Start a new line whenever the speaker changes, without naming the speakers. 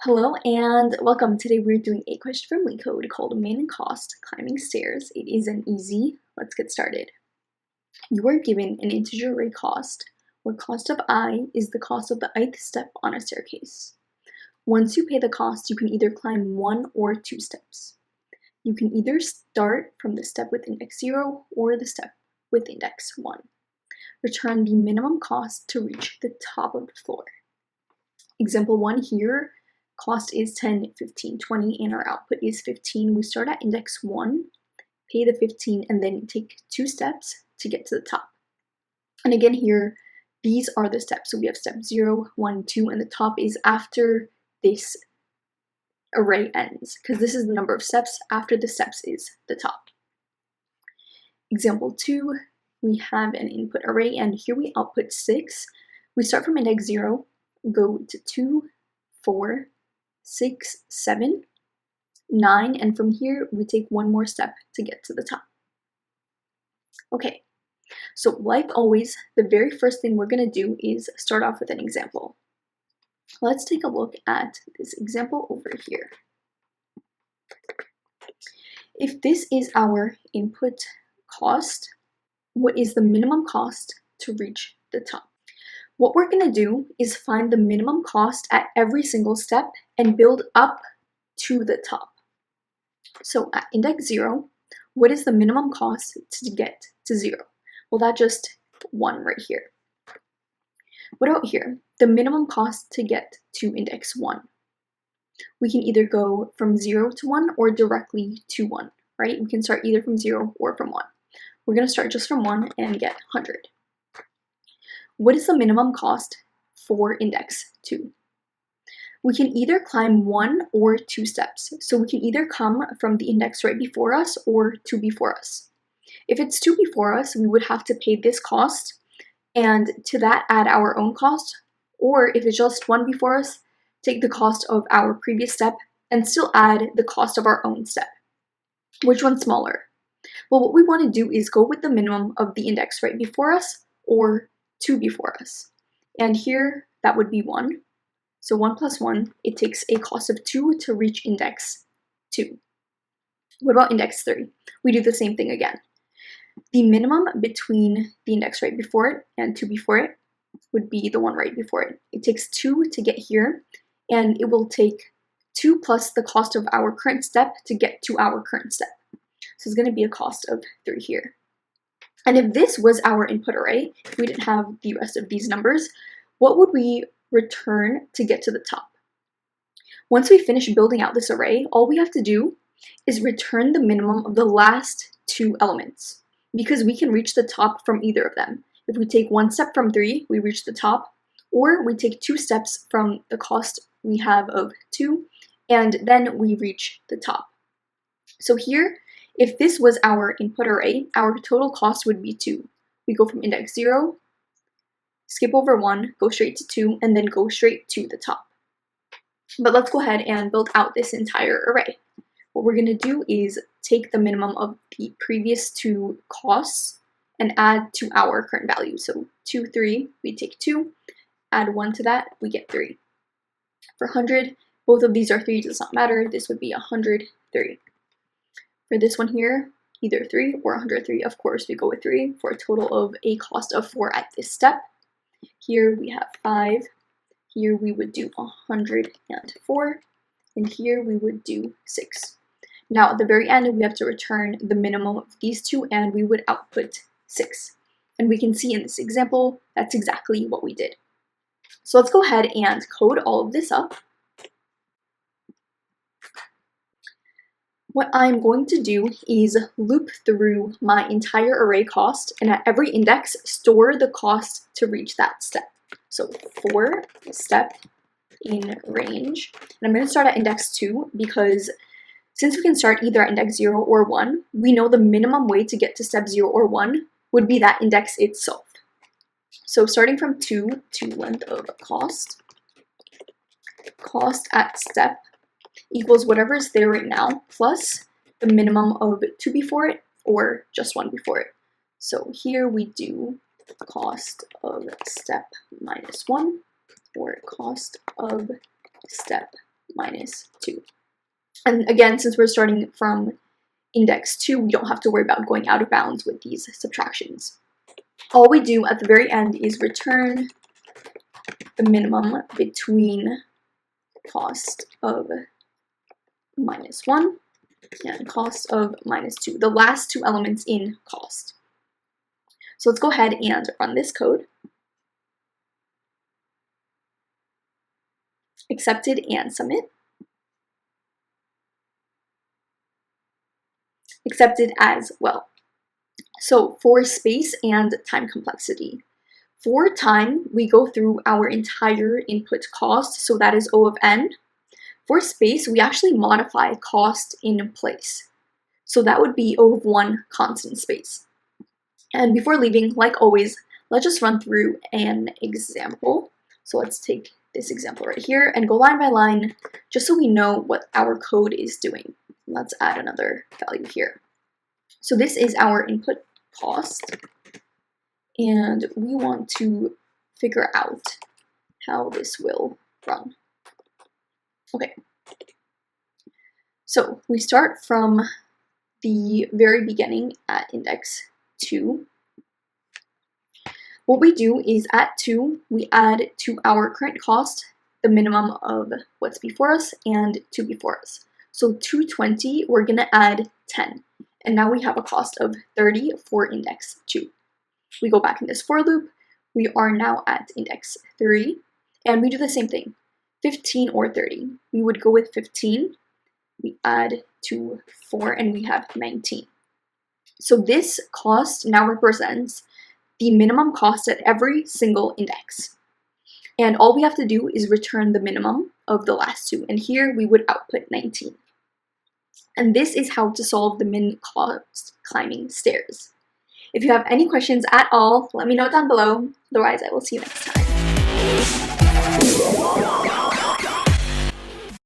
Hello and welcome. Today we're doing a question from LeetCode called Main and Cost Climbing Stairs. It is an easy. Let's get started. You are given an integer array cost, where cost of I is the cost of the ith step on a staircase. Once you pay the cost, you can either climb 1 or 2 steps. You can either start from the step with index 0 or the step with index 1. Return the minimum cost to reach the top of the floor. Example 1 here. Cost is 10, 15, 20, and our output is 15. We start at index 1, pay the 15, and then take 2 steps to get to the top. And again here, these are the steps. So we have step 0, 1, 2, and the top is after this array ends, because this is the number of steps. After the steps is the top. Example 2, we have an input array, and here we output 6. We start from index 0, go to 2, 4, 6, 7, 9, and from here we take one more step to get to the top. Okay, so like always, the very first thing we're going to do is start off with an example. Let's take a look at this example over here. If this is our input cost, what is the minimum cost to reach the top? What we're going to do is find the minimum cost at every single step and build up to the top. So at index 0, what is the minimum cost to get to 0? Well, that's just 1 right here. What about here? The minimum cost to get to index 1. We can either go from 0 to 1 or directly to 1, right? We can start either from 0 or from 1. We're going to start just from 1 and get 100. What is the minimum cost for index 2? We can either climb 1 or 2 steps. So we can either come from the index right before us or 2 before us. If it's 2 before us, we would have to pay this cost, and to that add our own cost. Or if it's just 1 before us, take the cost of our previous step and still add the cost of our own step. Which one's smaller? Well, what we want to do is go with the minimum of the index right before us or 2 before us. And here, that would be 1. So 1 plus 1, it takes a cost of 2 to reach index 2. What about index 3? We do the same thing again. The minimum between the index right before it and 2 before it would be the one right before it. It takes 2 to get here, and it will take 2 plus the cost of our current step to get to our current step. So it's going to be a cost of 3 here. And if this was our input array, if we didn't have the rest of these numbers, what would we return to get to the top? Once we finish building out this array, all we have to do is return the minimum of the last 2 elements, because we can reach the top from either of them. If we take 1 step from 3, we reach the top, or we take 2 steps from the cost we have of 2, and then we reach the top. So here, if this was our input array, our total cost would be 2. We go from index 0, skip over 1, go straight to 2, and then go straight to the top. But let's go ahead and build out this entire array. What we're going to do is take the minimum of the previous 2 costs and add to our current value. So 2, 3, we take 2, add 1 to that, we get 3. For 100, both of these are 3, does not matter. This would be 103. For this one here, either 3 or 103, of course, we go with 3 for a total of a cost of 4 at this step. Here we have 5. Here we would do 104. And here we would do 6. Now at the very end, we have to return the minimum of these 2, and we would output 6. And we can see in this example, that's exactly what we did. So let's go ahead and code all of this up. What I'm going to do is loop through my entire array cost, and at every index, store the cost to reach that step. So for step in range, and I'm going to start at index 2 because since we can start either at index 0 or 1, we know the minimum way to get to step 0 or 1 would be that index itself. So starting from 2 to length of cost at step equals whatever is there right now, plus the minimum of 2 before it, or just 1 before it. So here we do cost of step minus 1, or cost of step minus 2. And again, since we're starting from index 2, we don't have to worry about going out of bounds with these subtractions. All we do at the very end is return the minimum between cost of minus 1 and cost of minus 2, the last two elements in cost. So let's go ahead and run this code. Accepted and submit. Accepted as well. So for space and time complexity. For time, we go through our entire input cost, so that is O of n. For space, we actually modify cost in place. So that would be O of 1 constant space. And before leaving, like always, let's just run through an example. So let's take this example right here and go line by line, just so we know what our code is doing. Let's add another value here. So this is our input cost, and we want to figure out how this will run. Okay, so we start from the very beginning at index 2. What we do is at 2, we add to our current cost the minimum of what's before us and 2 before us. So 220, we're going to add 10. And now we have a cost of 30 for index 2. We go back in this for loop. We are now at index 3. And we do the same thing, 15 or 30. We would go with 15. We add to 4 and we have 19. So this cost now represents the minimum cost at every single index. And all we have to do is return the minimum of the last two. And here we would output 19. And this is how to solve the min cost climbing stairs. If you have any questions at all, let me know down below. Otherwise, I will see you next time.